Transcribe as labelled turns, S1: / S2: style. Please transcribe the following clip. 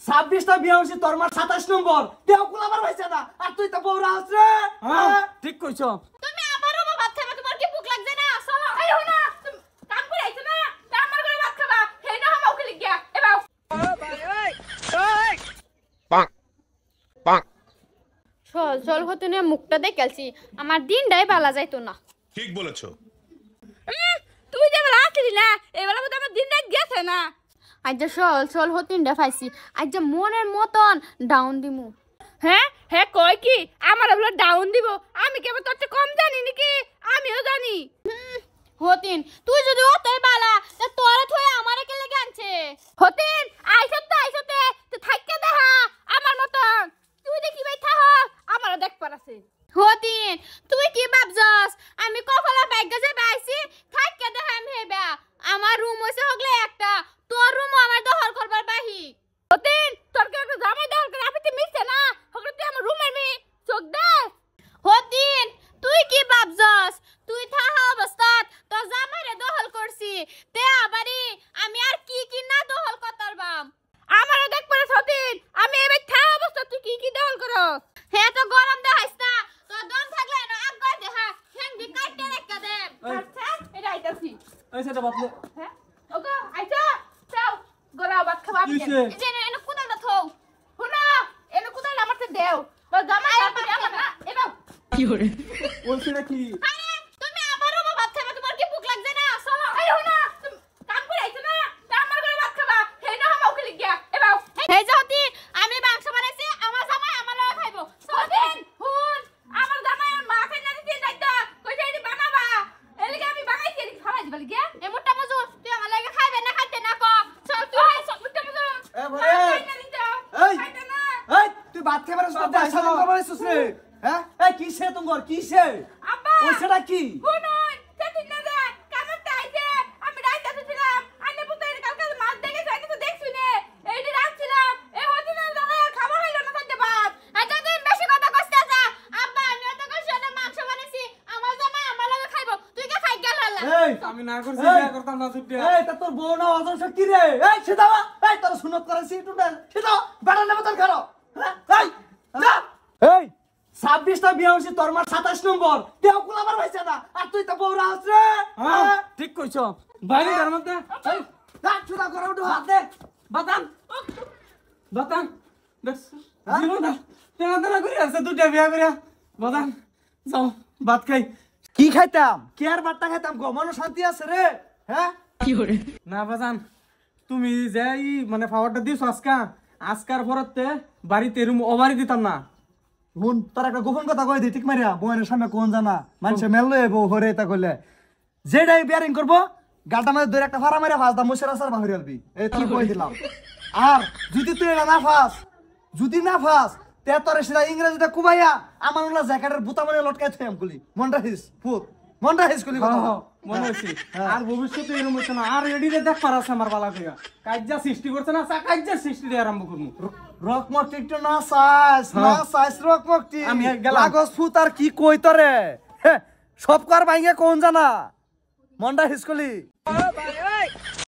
S1: 26টা বিয়ে হইছে তোর মার 27 নম্বর তেও কুলাবার হইছে না আর তুই তো বউরা আছ রে ঠিক কইছো
S2: তুমি আবারও ভাত খাবা তোমার কি ভুক লাগছে না চলো এই হো না কাম করে আইছো না আমার ঘরে ভাত খাবা হেই না হামাও কি লাগিয়া এবাও
S3: পাক পাক
S2: চল চল হতে নে মুখটা দেখালছি আমার দিনটাই বালা যাইতো না
S3: ঠিক বলেছো
S2: তুই যে বেলা আসলি না এবেলা মতো আমার দিনটা গেছে না আজ চল চল হতিনটা পাইছি আজ মনের মতন ডাউন দিমু হ্যাঁ হ্যাঁ কয় কি আমার বলে ডাউন দিব আমি কেবল তোর চেয়ে কম জানি নাকি আমিও জানি হতিন তুই যদি অতই বালা তা তোরে থয়ে আমারে কে লাগি আনছে হতিন আইছতে তুই থাইকা দেখা আমার মতন তুই দেখি ভাই থাহ আমারও দেখ পারাছে হতিন তুই কি ভাবছস আমি কফলা বাইক গজে বাইছি থাইকা দেখা আমি হেবা আমার রুম হইছে হগলে একটা তোর রুম আমার দখল করবার বাহি হতিন তোর কে একটা জামাই দখল করে আপনি মিছে না হগলে তুই আমার রুমের মি চোখ দে হতিন তুই কি ভাবছস তুই থাহা অবস্থাত তোর জামাইরে দখল করছি তে আবারই আমি আর কি কি না দখল করতারবাম আমারে দেখ পরে হতিন আমি এবে থাহা অবস্থা তুই কি কি দখল করস হে তো গরম দেখাইস না তোর দম থাকলে না আব্বা দেখা হ্যাং দি কাটতে রেখে দে আচ্ছা এটা আইতাছি
S1: এই সেটা বাপলে
S2: হ্যাঁ ওগো আইতা চাও গোলাও ভাত খাবা আমি এনে কুদাল থও হুনা এনে কুদাল আমারতে দেও তোর জামাই আপনি আমার না এবাও
S1: কি হরে বলছিনা কি
S2: আরে তুমি আবারও ভাত খাবা তোমার কি ভুক লাগছে না চলো এই হুনা কাম করে আইছো না আমার ঘরে ভাত খাবা হেই না হামাও কি লাগিয়া এবাও হেই যাওতি আমি মাংস বানাইছি আমার জামাই আমার লগে খাইবো সদিন হুন আমার জামাই মা খাই না দিতে যাইতা কইছে এডি বানাবা এলিগে আমি বানাইছি এডি খাওয়াই দিবা লাগিয়া এ মোটা মজুর তুই আমার লাগে খাইবে না খাইতে না ক চল তুই হাই সব মোটা মজুর
S1: এ ভরে এই এই তুই ভাত খাবার সব দেখানো করছিস রে হ্যাঁ এই কিসে তোমার কিসে
S2: আব্বা
S1: ওইটা কি
S2: হুনই সেদিন না দে কামতে আইছে আমি রাইতে ছিলাম আন্নে পুতের কালকে মাছ দেখে যাইতে তো দেখছুই নে এইডি রাখছিলাম এই হদিনের দাদা খাবার হইলো না খাইতে ভাত আচ্ছা তুই বেশি কথা কইছিস যা আব্বা আমি তো কইছি না মাংস বানাইছি আমার জামাই আমার লগে খাইবো তুই কে খাই গেল হলা
S1: এই
S4: আমি না করছি বিয়া করতাম না ছুটি
S1: এই তা তোর বউ না অজন শক্তি রে এই সেদাবা এই তোর সুনত করেছি টুডে সেদা বেড়া নেব তোর ঘর এই যা এই 26টা বিয়ে হইছে তোর মার 27 নম্বর তেও কুলাবার হইছে না আর তুই তো বউরা আছ রে
S4: হ্যাঁ ঠিক কইছো বাইরে তার মধ্যে
S1: এই যা চুরা করে উঠো হাত দে
S4: বাতান বাতান দেখ জীবন তেনা তেনা করে আছে দুটা বিয়া করে বাতান যাও ভাত খাই
S1: কি খাইতাম কি আর বাট্টা খাইতাম গো মন শান্তি আছে রে হ্যাঁ
S4: না বাজান তুমি যাই মানে পাওয়ারটা দিছ আজকার পরতে বাড়িতে রুম ওভারি দিতাম না
S1: হুন তোর একটা গোপন কথা কই দি ঠিক মারিয়া বউয়ের সামনে কোন জানা মানুষে মেললো বউ হরে তা কইলে যেটাই বিয়ারিং করবো গালটা মধ্যে ধরে একটা ফাড়া মারে ফাঁস দাম মুসের আসার বাহির আলবি এই তোর কই দিলাম আর যদি তুই না ফাঁস যদি না ফাঁস তে তোরে সেটা ইংরেজিতে কুবাইয়া আমার ওলা জ্যাকেটের বুতা মানে লটকাই থইম কুলি মনটা হিস ফুট মনটা হিস কুলি কথা
S4: মনে হচ্ছে আর ভবিষ্যতে এরকম হচ্ছে না আর রেডিতে দেখ পারাস আমার বালা থেকে কাজ্জা সৃষ্টি করছে না কাজ্জা সৃষ্টি দিয়ে আরম্ভ করবো
S1: রকমক একটু না সাইস রকমক
S4: আমি গেলাম।
S1: লাগস ফুট আর কি কই তরে সব কার বাইঙ্গে কোন জানা মনটা হিস কুলি